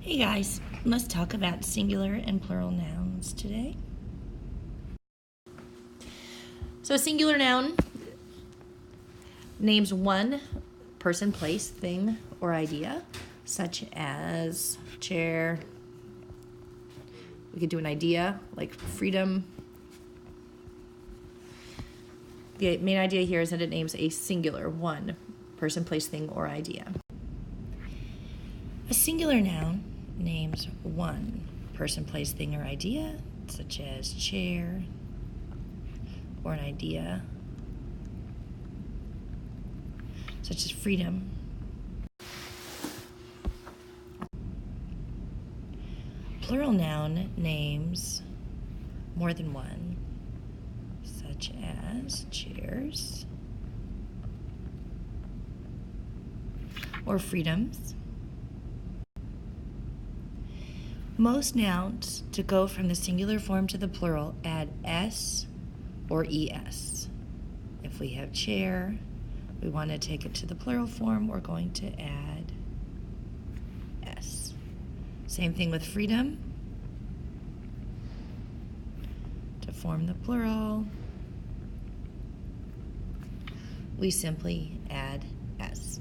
Hey guys, let's talk about singular and plural nouns today. So a singular noun names one person, place, thing, or idea, such as chair. We could do an idea like freedom. The main idea here is that it names a singular one person, place, thing, or idea. A singular noun names one person, place, thing, or idea, such as chair, or an idea, such as freedom. Plural noun names more than one, such as chairs, or freedoms. Most nouns, to go from the singular form to the plural, add s or es. If we have chair, we want to take it to the plural form, we're going to add s. Same thing with freedom. To form the plural, we simply add s.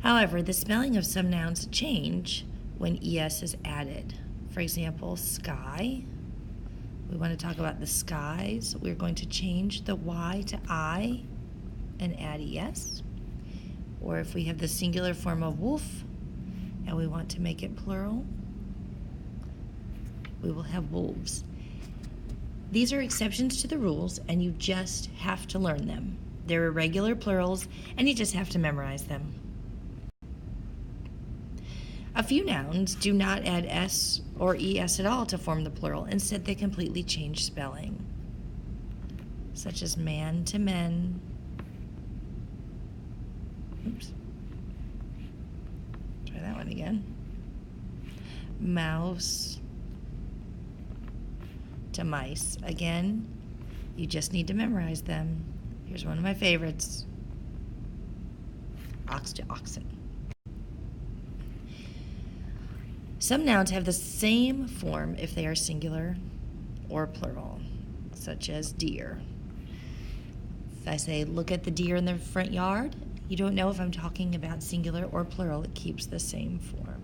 However, the spelling of some nouns change when es is added. For example, sky. We want to talk about the skies. We're going to change the y to I and add es. Or if we have the singular form of wolf and we want to make it plural, we will have wolves. These are exceptions to the rules, and you just have to learn them. They're irregular plurals, and you just have to memorize them. A few nouns do not add s or es at all to form the plural. Instead, they completely change spelling, such as man to men. Oops. Try that one again. Mouse to mice. Again, you just need to memorize them. Here's one of my favorites. Ox to oxen. Some nouns have the same form if they are singular or plural, such as deer. If I say, look at the deer in the front yard, you don't know if I'm talking about singular or plural. It keeps the same form.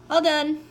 All done.